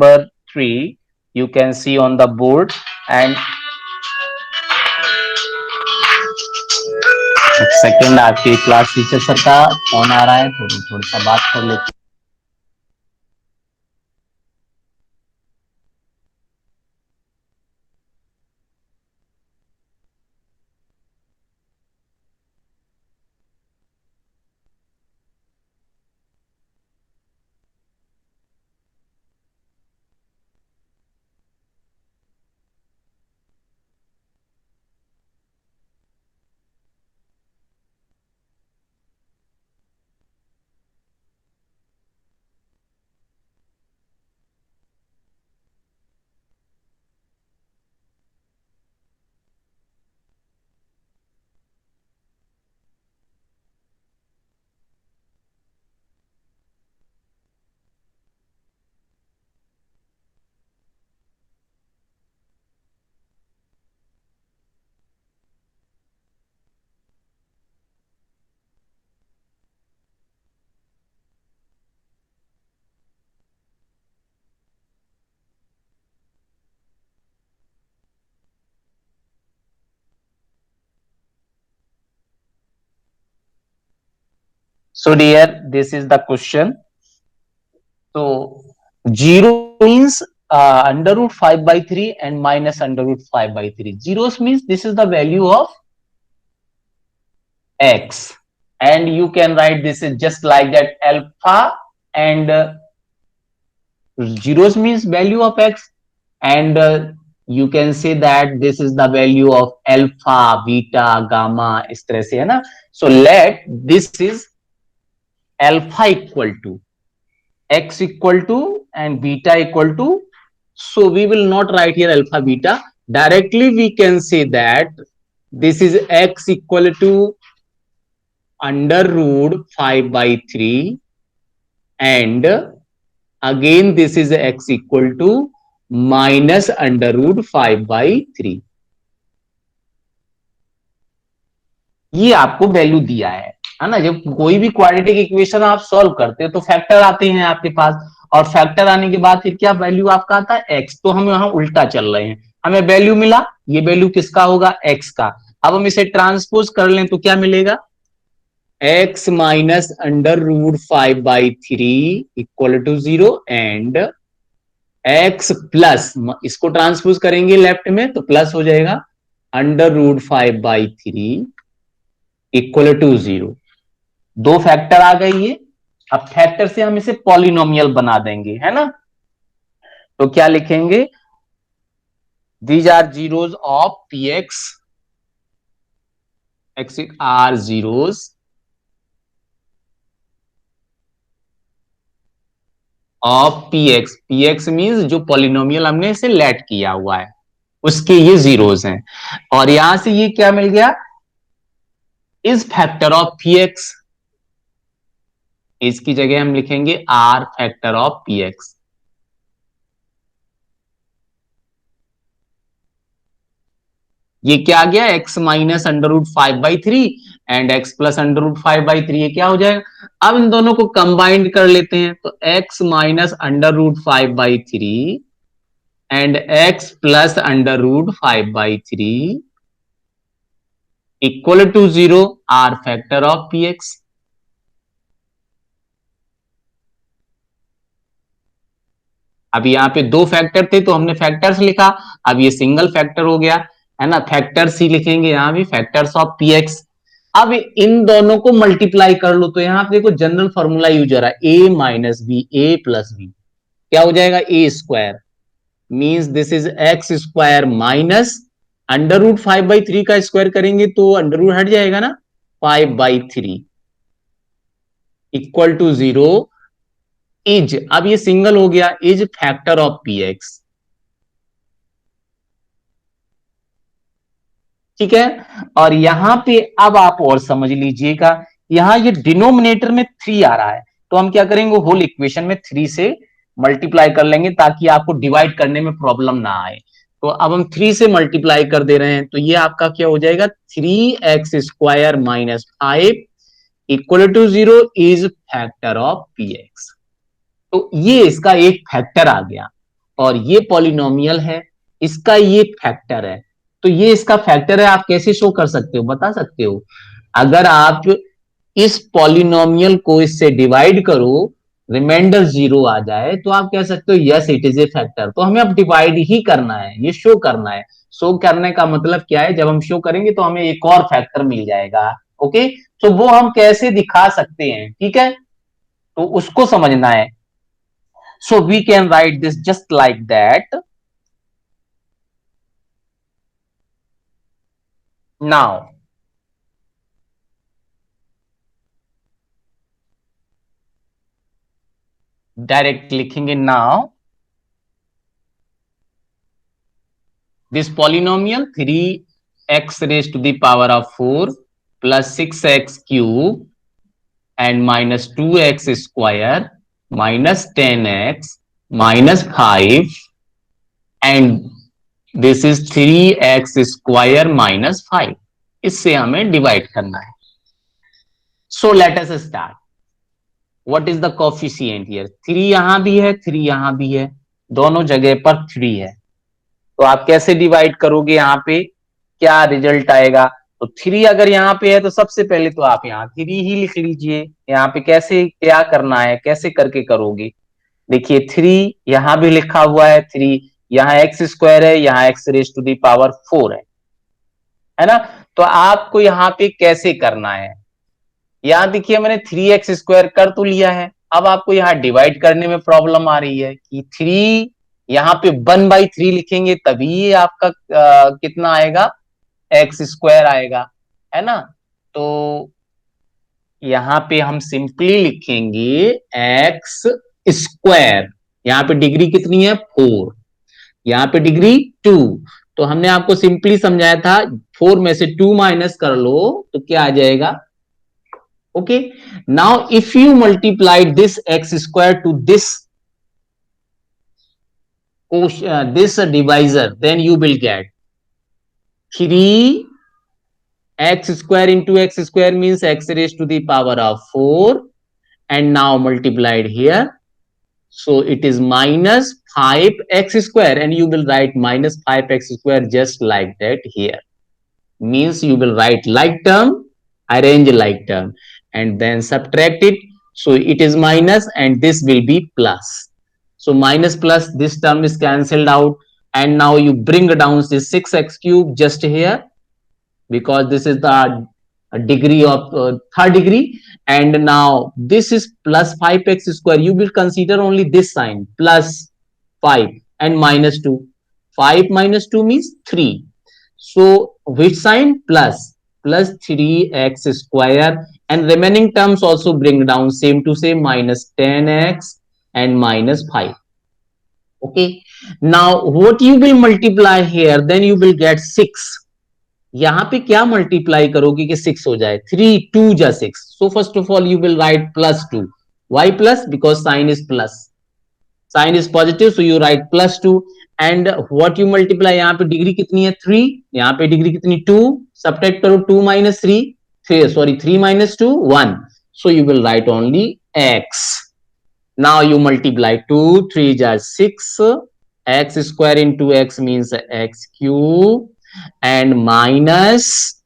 number 3 you can see on the board. And एक second, आपके class teacher sir का phone आ रहा है, तो थोड़ा सा बात कर लेते So dear, this is the question. So 0 means under root 5 by 3 and minus under root 5 by 3. Zeros means this is the value of x, and you can write this is just like that alpha, and zeros means value of x, and you can say that this is the value of alpha, beta, gamma, इस तरह से है ना. So let this is alpha equal to x equal to and beta equal to. So we will not write here alpha beta. Directly we can say that this is x equal to under root 5 by 3, and again this is x equal to minus under root 5 by 3. ये आपको value दिया है ना. जब कोई भी quadratic equation आप solve करते हो तो फैक्टर आते हैं आपके पास, और फैक्टर आने के बाद फिर क्या वैल्यू आपका आता है एक्स. तो हम यहां उल्टा चल रहे हैं, हमें वैल्यू मिला, ये वैल्यू किसका होगा, एक्स का. अब हम इसे ट्रांसपोज कर लें तो क्या मिलेगा, x minus under root 5 by 3 equal to 0, and x plus, इसको ट्रांसपोज करेंगे लेफ्ट में तो प्लस हो जाएगा, under root 5 by 3 equal to 0. दो फैक्टर आ गई ये. अब फैक्टर से हम इसे पॉलिनोमियल बना देंगे, है ना. तो क्या लिखेंगे, these are zeros of P X, X are zeros of P X. P X means जो पॉलिनोमियल हमने इसे लेट किया हुआ है उसके ये जीरोज हैं. और यहां से ये क्या मिल गया, is factor of P X. इसकी जगह हम लिखेंगे are factor of P X. ये क्या आ गया, x minus under root 5 by 3 and x plus under root 5 by 3. ये क्या हो जाएगा, अब इन दोनों को कंबाइंड कर लेते हैं तो x minus under root 5 by 3 and x plus under root 5 by 3 equal to 0, are factor of P x. अब यहाँ पे दो फैक्टर थे तो हमने फैक्टर्स लिखा, अब ये सिंगल फैक्टर हो गया, है ना. फैक्टर्स ही लिखेंगे यहां भी, फैक्टर्स ऑफ पी एक्स. अब इन दोनों को मल्टीप्लाई कर लो तो यहां पे देखो जनरल फॉर्मूला यूज हो रहा है, A minus B, A plus B क्या हो जाएगा, A square. Means this is X square minus under root 5 by 3 का स्क्वायर करेंगे तो अंडर रूट हट जाएगा ना, 5 बाई 3 इक्वल टू 0, इज, अब ये सिंगल हो गया, is factor of P x. ठीक है. और यहां पे अब आप और समझ लीजिएगा, यहां ये डिनोमिनेटर में 3 आ रहा है तो हम क्या करेंगे, होल इक्वेशन में 3 से मल्टीप्लाई कर लेंगे ताकि आपको डिवाइड करने में प्रॉब्लम ना आए. तो अब हम 3 से मल्टीप्लाई कर दे रहे हैं तो ये आपका क्या हो जाएगा, 3x square minus 5 equal to 0 is factor of P x. तो ये इसका एक फैक्टर आ गया. और ये पॉलिनोमियल है, इसका ये फैक्टर है, तो ये इसका फैक्टर है। आप कैसे शो कर सकते हो, बता सकते हो? अगर आप इस पॉलिनोमियल को इससे डिवाइड करो, रिमाइंडर 0 आ जाए, तो आप कह सकते हो yes it is a factor. तो हमें अब डिवाइड ही करना है, ये शो करना है। शो करने का मतलब क्या है, जब हम शो करेंगे तो हमें एक और फैक्टर मिल जाएगा। ओके, तो वो हम कैसे दिखा सकते हैं, ठीक है, तो उसको समझना है। So we can write this just like that. Now direct लिखेंगे। Now this polynomial 3x raised to the power of 4 plus 6x cube and minus 2x square minus 10x minus 5 and this is 3x square minus 5, इससे हमें divide करना है। So let us start. What is the coefficient here? 3 यहां भी है, 3 यहां भी है, दोनों जगह पर 3 है। तो आप कैसे डिवाइड करोगे, यहाँ पे क्या रिजल्ट आएगा? तो 3 अगर यहाँ पे है तो सबसे पहले तो आप यहाँ 3 ही लिख लीजिए। यहाँ पे कैसे क्या करना है, कैसे करके करोगे? देखिए 3 यहाँ भी लिखा हुआ है, 3 यहाँ एक्स स्क्वायर है, यहाँ x raise to the power 4 है ना? तो आपको यहाँ पे कैसे करना है? यहाँ देखिए मैंने 3x स्क्वायर कर तो लिया है, अब आपको यहाँ डिवाइड करने में प्रॉब्लम आ रही है कि 3 यहाँ पे 1/3 लिखेंगे तभी ये आपका कितना आएगा, एक्स स्क्वायर आएगा, है ना? तो यहाँ पे हम सिंपली लिखेंगे एक्स स्क्वायर। यहाँ पे डिग्री कितनी है, 4, यहाँ पे डिग्री 2। तो हमने आपको सिंपली समझाया था 4 में से 2 माइनस कर लो तो क्या आ जाएगा। Okay, now if you multiply this x square to this divisor, then you will get 3x square into x square means x raised to the power of 4 and now multiplied here, so it is minus 5x square and you will write minus 5x square just like that here, means you will write like term, arrange like term and then subtract it, so it is minus and this will be plus. So minus plus, this term is cancelled out and now you bring down this 6x cube just here because this is the degree of third degree, and now this is plus 5x square. You will consider only this sign plus 5 and minus 2. 5 minus 2 means 3. So which sign? Plus 3x square, and remaining terms also bring down same to same, minus 10x and minus 5. Okay, now what you will multiply here, then you will get 6. यहाँ पे क्या multiply करोगे कि 6 हो जाए, 3 2 जा 6, so first of all you will write plus 2. Why plus? Because sign is plus, sign is positive, so you write plus 2 and what you multiply, यहाँ पे डिग्री कितनी है 3, यहाँ पे डिग्री कितनी 2, सब्ट्रैक्ट करो 2 minus 3, 3 minus 2 1, so you will write only x. Now you multiply 2 3 jar 6, x square into x means x cube and minus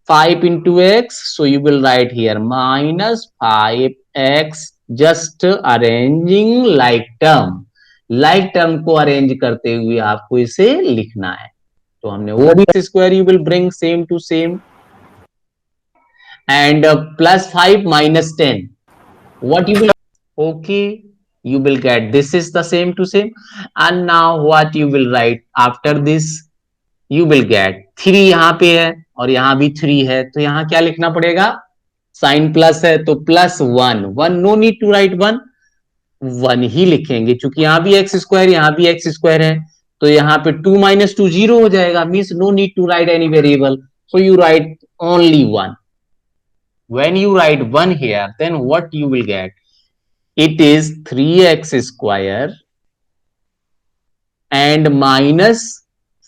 5 into x, so you will write here minus 5x, just arranging like term, like term को arrange करते हुए आपको इसे लिखना है। तो हमने वो भी square you will bring same to same and plus 5 minus 10, what you will, okay, you will get this is the same to same, and now what you will write after this, you will get 3 यहाँ पे है और यहाँ भी 3 है, तो यहाँ क्या लिखना पड़ेगा, साइन प्लस है तो plus 1, no need to write 1 ही लिखेंगे क्योंकि यहाँ भी एक्स स्क्वायर यहाँ भी एक्स स्क्वायर है, तो यहाँ पे 2 minus 2 0 हो जाएगा, means no need to write any variable, so you write only 1. When you write 1 here, then what you will get, it is 3x square and minus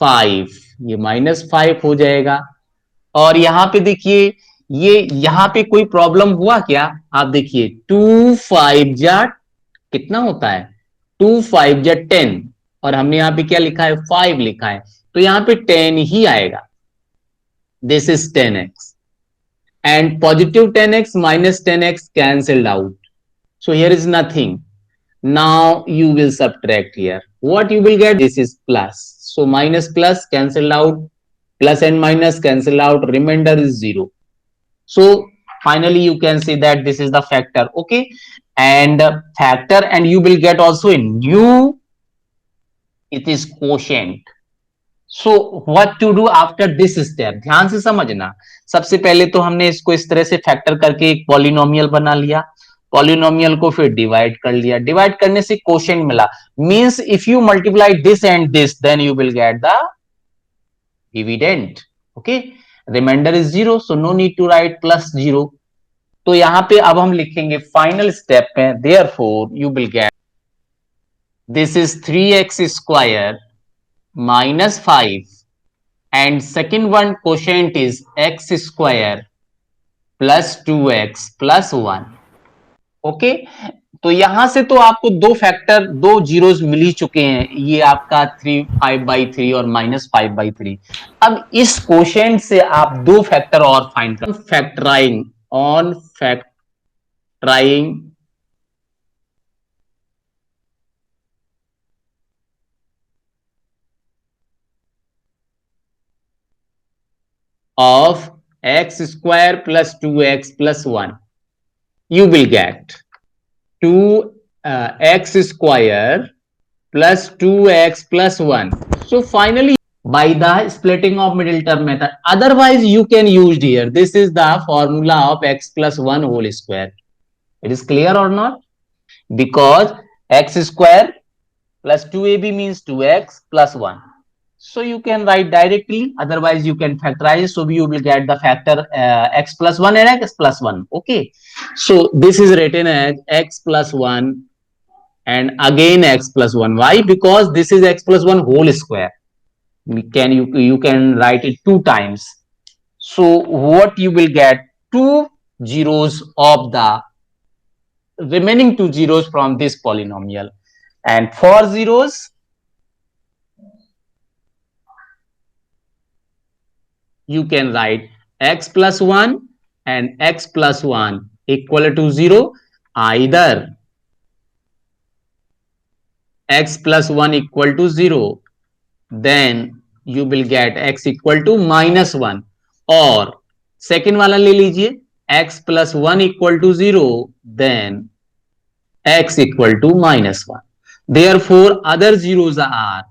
5, ये minus 5 हो जाएगा। और यहाँ पे देखिए ये यहाँ पे कोई प्रॉब्लम हुआ क्या, आप देखिए 2 5 जा कितना होता है, 2 5 जा 10, और हमने यहाँ पे क्या लिखा है 5 लिखा है, तो यहाँ पे 10 ही आएगा. This is 10x and positive 10x minus 10x cancelled out. So here is nothing. Now you will subtract here. What you will get? This is plus. So minus plus cancel out. Plus and minus cancel out. Remainder is 0. So finally you can see that this is the factor. Okay. And factor, and you will get also a new, it is quotient. So what to do after this step, ध्यान से समझना. सबसे पहले तो हमने इसको इस तरह से फैक्टर करके एक पॉलिनोमियल बना लिया. पॉलिनोमियल को फिर डिवाइड कर लिया. डिवाइड करने से क्वोशिएंट मिला. Means if you multiply this and this then you will get the dividend. Okay. Remainder is 0, so no need to write plus 0. तो यहां पे अब हम लिखेंगे फाइनल स्टेप में, therefore you will get this is 3x square minus 5 and second one quotient is x square plus 2x plus 1. Okay. तो यहां से तो आपको दो फैक्टर, दो जीरोस मिल ही चुके हैं. ये आपका 5/3 और -5/3. अब इस क्वोशिएंट से आप दो फैक्टर और फाइंड कर. फैक्टराइंग on फैक्टराइंग of x square plus 2x plus 1, you will get 2x square plus 2x plus 1. So finally, by the splitting of middle term method, otherwise you can use here. This is the formula of x plus 1 whole square. It is clear or not? Because x square plus 2ab means 2x plus 1. So you can write directly, otherwise you can factorize. So you will get the factor x plus 1 and x plus 1. Okay. So this is written as x plus 1 and again x plus 1. Why? Because this is x plus 1 whole square. You can write it two times. So what you will get? Two zeros of the remaining two zeros from this polynomial, and for zeros you can write x plus 1 and x plus 1 equal to 0. Either x plus 1 equal to 0, then you will get x equal to minus 1, or second वाला ले लीजिए, x plus 1 equal to 0, then x equal to minus 1. Therefore other zeros are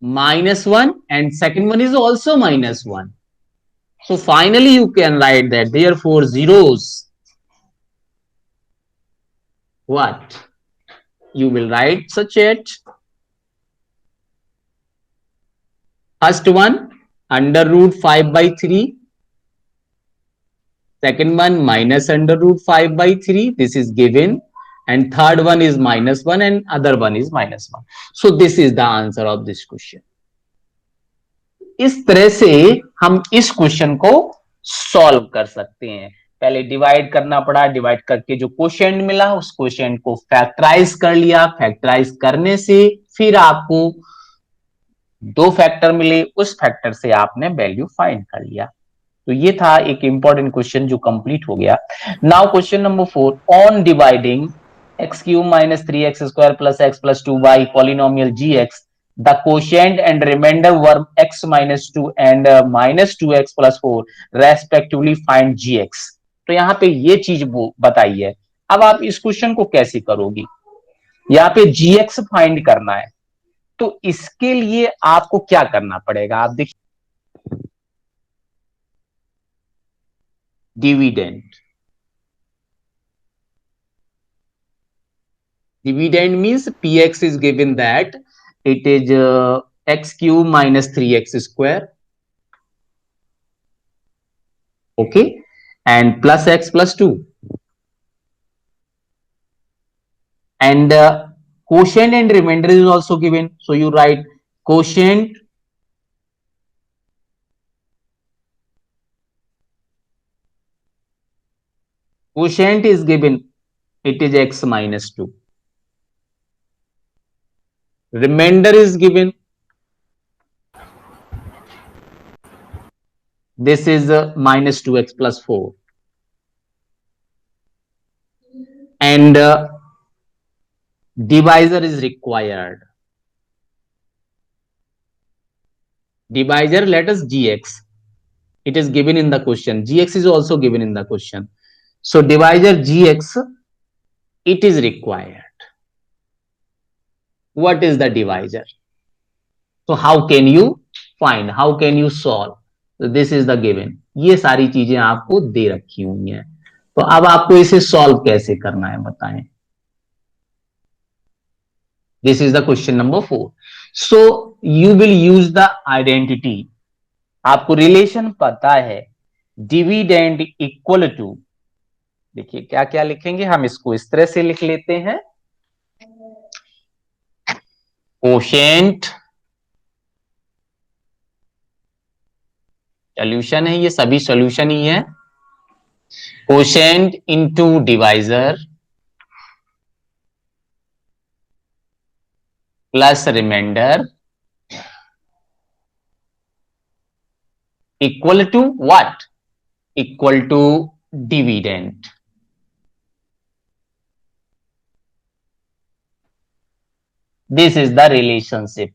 minus 1 and second one is also minus 1. So finally you can write that therefore zeros, what you will write such it. First one under root 5/3, second one minus under root 5/3, this is given, and third one is minus 1 and other one is minus 1. So this is the answer of this question. इस तरह से हम इस question को solve कर सकते हैं. पहले डिवाइड करना पड़ा, डिवाइड करके जो क्वोशिएंट मिला उस क्वोशिएंट को फैक्टराइज कर लिया. फैक्टराइज करने से फिर आपको दो फैक्टर मिले, उस फैक्टर से आपने वैल्यू फाइंड कर लिया. तो ये था एक इंपॉर्टेंट क्वेश्चन जो कंप्लीट हो गया. Now question number 4, on dividing x cube minus 3x square plus x plus 2 by polynomial gx, the quotient and remainder were x minus 2 and minus 2x plus 4 respectively, find gx. तो यहाँ पे ये चीज बताई है. अब आप इस क्वेश्चन को कैसे करोगी? यहाँ पे gx फाइंड करना है, तो इसके लिए आपको क्या करना पड़ेगा? आप देखिए, dividend. Dividend means px is given that it is x cube minus 3x square, okay, and plus x plus 2, and quotient and remainder is also given, so you write quotient is given it is x minus 2. Remainder is given. This is minus 2x plus 4. And divisor is required. Divisor, let us gx. It is given in the question. Gx is also given in the question. So divisor gx, it is required. What is the divisor? So how can you find? How can you solve? So this is the given. ये सारी चीजें आपको दे रखी हुई हैं. तो अब आपको इसे सॉल्व कैसे करना है बताएं. This is the question number 4. So you will use the identity. आपको रिलेशन पता है. डिविडेंड इक्वल टू, देखिए क्या क्या लिखेंगे हम, इसको इस तरह से लिख लेते हैं. कोशेंट, सॉल्यूशन है, ये सभी सॉल्यूशन ही है. Quotient into divisor plus remainder equal to what? Equal to dividend. This is the relationship.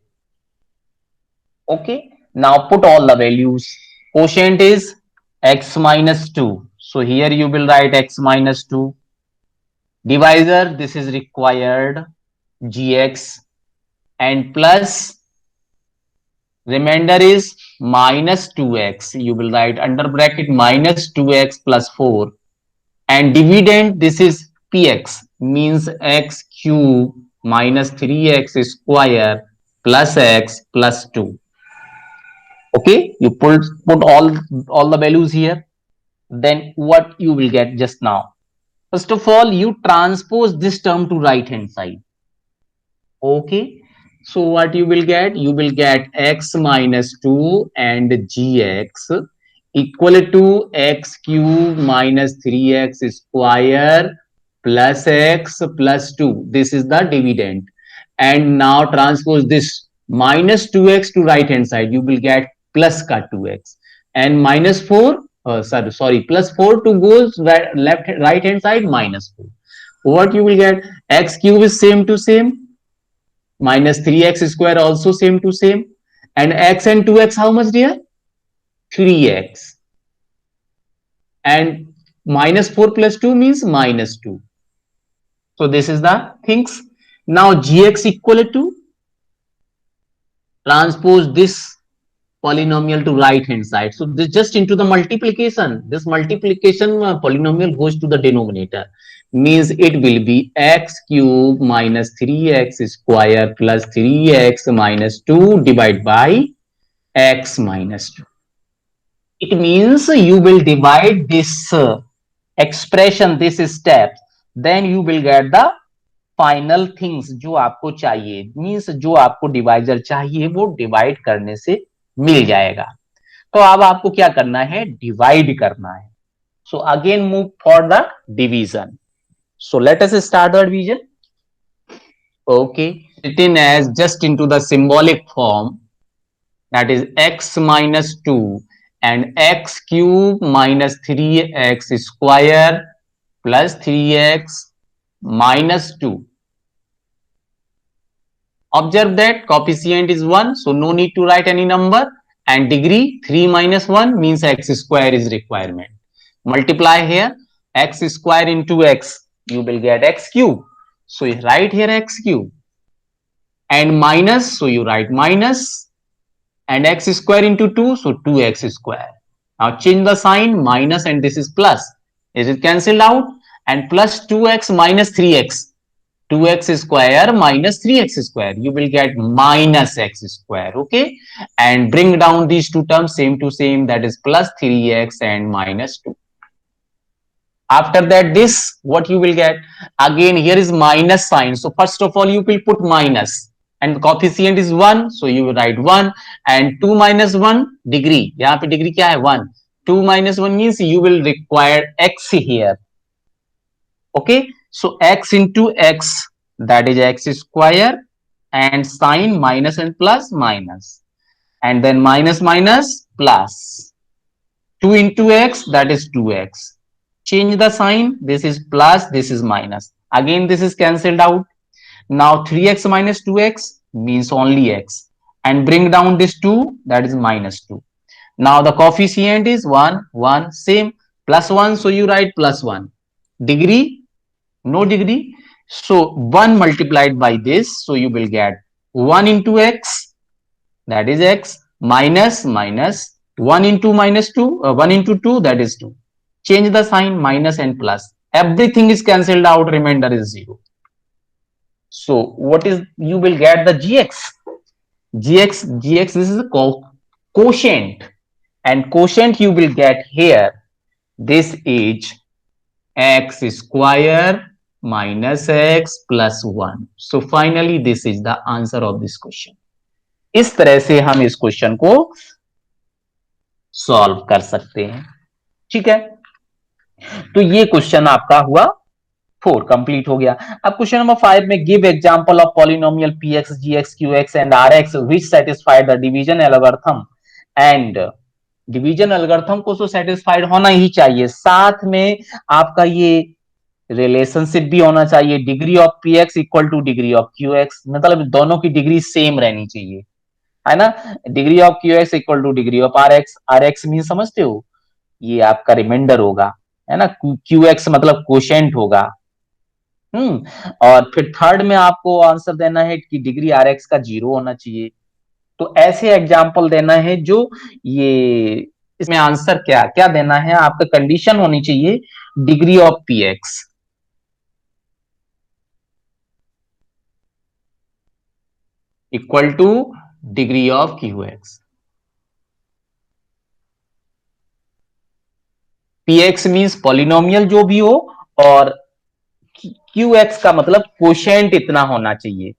Okay. Now put all the values. Quotient is x minus 2. So here you will write x minus 2. Divisor, this is required, gx, and plus remainder is minus 2x. You will write under bracket minus 2x plus 4. And dividend, this is px, means x cube minus 3x square plus x plus 2. Okay, you put all the values here. Then what you will get just now? First of all, you transpose this term to right hand side. Okay, so what you will get? You will get x minus 2 and gx equal to x cube minus 3x square plus x plus 2. This is the dividend. And now transpose this minus 2x to right hand side. You will get plus ka 2x. And minus 4, plus 4 to goes right hand side, minus 4. What you will get? X cube is same to same. Minus 3x square also same to same. And x and 2x, how much dear? 3x. And minus 4 plus 2 means minus 2. So this is the things. Now gx equal to, transpose this polynomial to right hand side. So this just into the multiplication. This multiplication polynomial goes to the denominator. Means it will be x cube minus 3x square plus 3x minus 2 divided by x minus 2. It means you will divide this expression, this step, then you will get the final things जो आपको चाहिए. Means जो आपको divisor चाहिए वो divide करने से मिल जाएगा. तो अब आपको क्या करना है? डिवाइड करना है. So again move for the division. So let us start the division. Okay, written as just into the symbolic form, that is x minus 2 and x cube minus 3x square plus 3x minus 2. Observe that coefficient is 1, so no need to write any number, and degree 3 minus 1 means x square is requirement. Multiply here, x square into x, you will get x cube, so you write here x cube, and minus, so you write minus, and x square into 2, so 2x square. Now change the sign, minus, and this is plus. Is it cancelled out? And plus 2x minus 3x, 2x square minus 3x square, you will get minus x square. Okay, and bring down these two terms same to same, that is plus 3x and minus 2. After that, this what you will get? Again here is minus sign, so first of all you will put minus, and coefficient is 1, so you will write 1, and 2 minus 1 degree, yahan pe degree kya hai? 1. 2 minus 1 means you will require x here. Okay, So x into x, that is x square, and sine minus and plus minus, and then minus minus plus 2 into x, that is 2x. Change the sign, this is plus, this is minus, again this is cancelled out. Now 3x minus 2x means only x, and bring down this 2, that is minus 2. Now the coefficient is 1 1, same, plus 1, so you write plus 1. Degree, no degree, so 1 multiplied by this, so you will get 1 into x, that is x, minus minus 1 into minus 2, 1 into 2, that is 2. Change the sign, minus and plus, everything is cancelled out, remainder is 0. So what is, you will get the gx, this is a quotient, and quotient you will get here, this is x square minus x plus 1. So finally this is the answer of this question. इस तरह से हम इस question को solve कर सकते हैं, ठीक है। तो ये क्वेश्चन आपका हुआ 4, कंप्लीट हो गया। अब क्वेश्चन नंबर 5 में give example of polynomial px, gx, qx and rx which satisfied the division algorithm, and division algorithm को तो सेटिस्फाइड होना ही चाहिए, साथ में आपका ये रिलेशनशिप भी होना चाहिए, degree of px equal two degree of qx, मतलब दोनों की डिग्री सेम रहनी चाहिए, है ना। Degree of qx equal two degree of rx, rx mean समझते हो, ये आपका रिमाइंडर होगा, है ना, qx मतलब कोशेंट होगा। और फिर थर्ड में आपको आंसर देना है कि डिग्री rx का 0 होना चाहिए। तो ऐसे एग्जाम्पल देना है जो ये, इसमें आंसर क्या क्या देना है, आपका कंडीशन होनी चाहिए degree of px equal two degree of qx। px means polynomial जो भी हो, और qx का मतलब कोशेंट इतना होना चाहिए।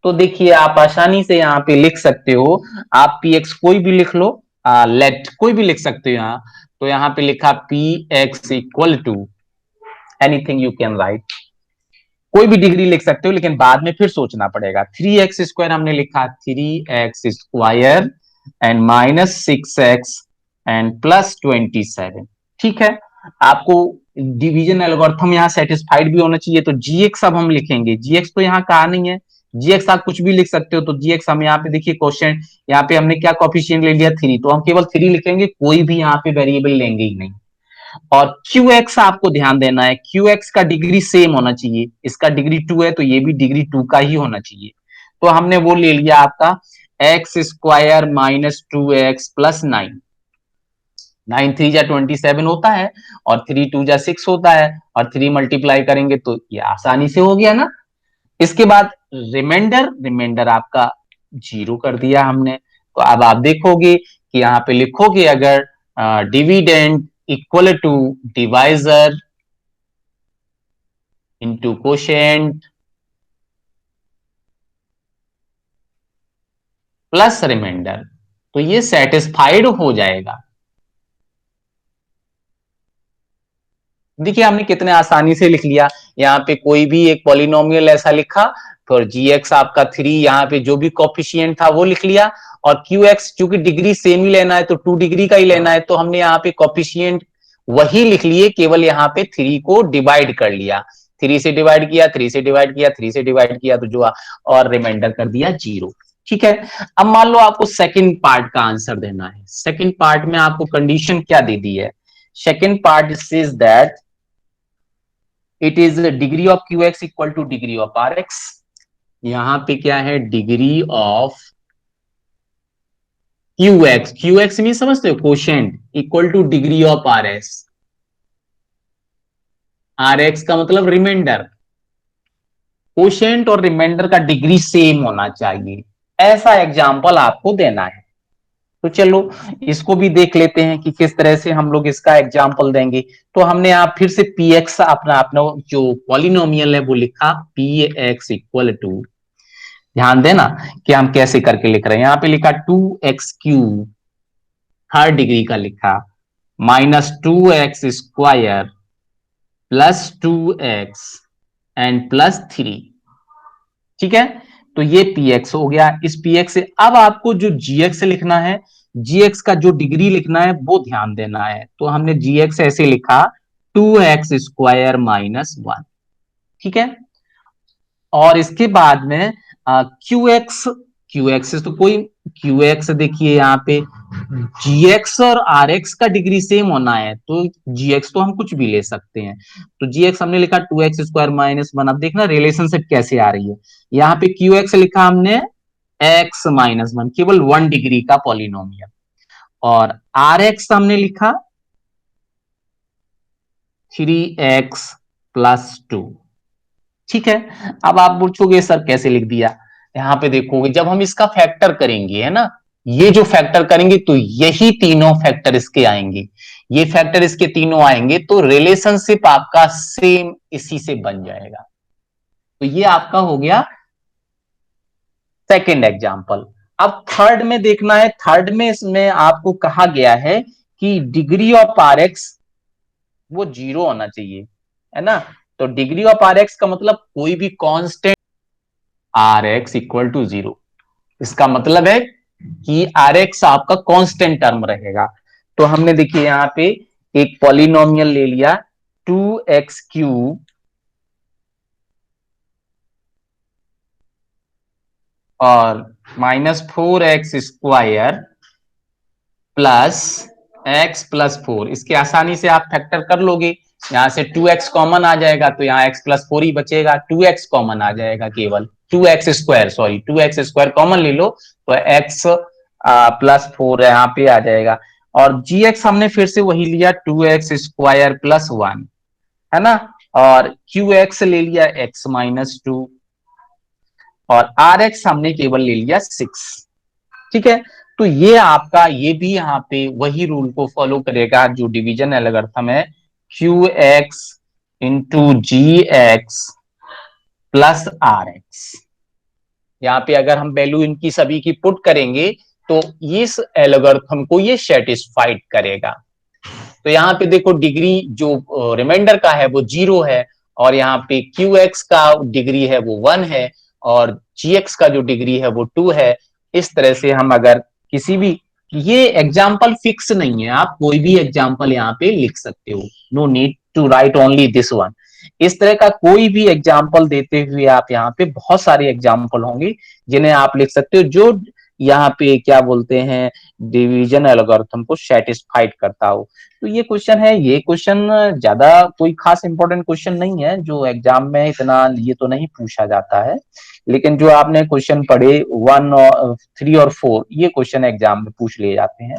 तो देखिए आप आसानी से यहाँ पे लिख सकते हो, आप px कोई भी लिख लो, लेट कोई भी लिख सकते हो यहाँ, तो यहाँ पे लिखा px equal to anything you can write, कोई भी डिग्री लिख सकते हो, लेकिन बाद में फिर सोचना पड़ेगा। 3x स्क्वायर हमने लिखा 3x square and minus 6x and plus 27, ठीक है। आपको डिवीजन एल्गोरिथम यहाँ सेटिस्फाइड भी होना चाहिए, तो gx अब हम लिखेंगे, gx तो यहाँ कहा नहीं है, gx आप कुछ भी लिख सकते हो, तो gx हम यहाँ पे देखिए क्वेश्चन, यहाँ पे हमने क्या कॉफिशिएंट ले लिया 3, तो हम केवल 3 लिखेंगे, कोई भी यहाँ पे वेरिएबल लेंगे ही नहीं। और QX आपको ध्यान देना है, QX का डिग्री सेम होना चाहिए, इसका डिग्री 2 है तो ये भी डिग्री 2 का ही होना चाहिए। तो हमने वो ले लिया आपका x square minus 2x plus 9, 9 3 जा 27 होता है, और 3 2 जा 6 होता है, और 3 मल्टीप्लाई करेंगे तो ये आसानी से हो गया ना। इसके बाद रिमाइंडर, रिमाइंडर आपका 0 कर दिया हमने। तो अब आप देखोगे कि यहाँ पे लिखोगे अगर dividend equal to divisor into quotient plus remainder, तो ये सेटिस्फाइड हो जाएगा। देखिए हमने कितने आसानी से लिख लिया, यहाँ पे कोई भी एक पॉलिनोमियल ऐसा लिखा, तो gx आपका 3, यहाँ पे जो भी कॉफिशिएंट था वो लिख लिया, और qx चूंकि डिग्री सेम ही लेना है तो 2 डिग्री का ही लेना है, तो हमने यहाँ पे कॉफिशिएंट वही लिख लिए, केवल यहाँ पे 3 को डिवाइड कर लिया, 3 से डिवाइड किया, 3 से डिवाइड किया, 3 से डिवाइड किया, तो जो और रिमाइंडर कर दिया 0, ठीक है। अब मान लो आपको सेकंड पार्ट का आंसर देना है, सेकंड पार्ट में आपको कंडीशन क्या दे दी है, second part says that it is degree of qx equal two degree of rx। यहां पे क्या है, डिग्री ऑफ qx, qx में समझते हो quotient, equal two degree of rs, rx का मतलब रिमाइंडर, कोशेंट और रिमाइंडर का डिग्री सेम होना चाहिए, ऐसा एग्जांपल आपको देना है। तो चलो इसको भी देख लेते हैं कि किस तरह से हम लोग इसका एग्जांपल देंगे। तो हमने यहाँ फिर से px अपना अपना जो पॉलिनोमियल है वो लिखा, px इक्वल टू, ध्यान देना कि हम कैसे करके लिख रहे हैं, यहां पे लिखा 2x³ थर्ड डिग्री का लिखा, minus 2x square plus 2x and plus 3। ठीक है, तो ये px हो गया। इस px से अब आपको जो gx लिखना है, gx का जो डिग्री लिखना है वो ध्यान देना है। तो हमने gx ऐसे लिखा 2x स्क्वायर माइनस 1। ठीक है, और इसके बाद में qx, qx तो कोई qx देखिए यहाँ पे gx और rx का डिग्री सेम होना है, तो gx तो हम कुछ भी ले सकते हैं। तो gx हमने लिखा 2x स्क्वायर माइनस 1। अब देखना रिलेशनशिप कैसे आ रही है। यहाँ पे qx लिखा हमने x माइनस 1, केवल 1 डिग्री का पॉलिनोमियल, और rx हमने लिखा 3x प्लस 2। ठीक है, अब आप पूछोगे सर कैसे लिख दिया। यहां पे देखोगे जब हम इसका फैक्टर करेंगे, है ना, ये जो फैक्टर करेंगे तो यही तीनों फैक्टर इसके आएंगे, ये फैक्टर इसके तीनों आएंगे, तो रिलेशनशिप आपका सेम इसी से बन जाएगा। तो ये आपका हो गया सेकेंड एग्जाम्पल। अब थर्ड में देखना है। थर्ड में इसमें आपको कहा गया है कि डिग्री ऑफ आर एक्स वो 0 होना चाहिए, है ना। तो डिग्री ऑफ आर एक्स का मतलब कोई भी constant r x equal to 0, इसका मतलब है कि आर एक्स आपका कांस्टेंट टर्म रहेगा। तो हमने देखिए यहां पे एक पॉलिनोमियल ले लिया 2x³ और -4x² प्लस x प्लस 4। इसके आसानी से आप फैक्टर कर लोगे। यहां से 2x कॉमन आ जाएगा तो यहाँ x प्लस 4 ही बचेगा, 2x कॉमन आ जाएगा, केवल 2x² कॉमन ले लो तो x प्लस 4 यहाँ पे आ जाएगा। और gx हमने फिर से वही लिया 2x² प्लस 1, है ना, और qx ले लिया x माइनस 2, और rx हमने केवल ले लिया 6। ठीक है, तो ये आपका ये भी यहाँ पे वही रूल को फॉलो करेगा जो डिवीजन एल्गोरिथम है, qx into gx plus rx। यहाँ पे अगर हम वैल्यू इनकी सभी की पुट करेंगे तो इस एल्गोरिथम को ये सेटिस्फाइड करेगा। तो यहाँ पे देखो डिग्री जो रिमाइंडर का है वो 0 है, और यहाँ पे qx का डिग्री है वो 1 है, और gx का जो डिग्री है वो 2 है। इस तरह से हम अगर किसी भी, ये एग्जाम्पल फिक्स नहीं है, आप कोई भी एग्जाम्पल यहाँ पे लिख सकते हो, no need to write only this one. इस तरह का कोई भी एग्जाम्पल देते हुए आप यहाँ पे बहुत सारे एग्जाम्पल होंगे जिन्हें आप लिख सकते हो, जो यहाँ पे क्या बोलते हैं डिवीजन एल्गोरिथम को सेटिस्फाइड करता हो। तो ये क्वेश्चन है, ये क्वेश्चन ज्यादा कोई खास इंपॉर्टेंट क्वेश्चन नहीं है, जो एग्जाम में इतना ये तो नहीं पूछा जाता है, लेकिन जो आपने क्वेश्चन पढ़े 1 और 3 और 4 ये क्वेश्चन एग्जाम में पूछ लिए जाते हैं।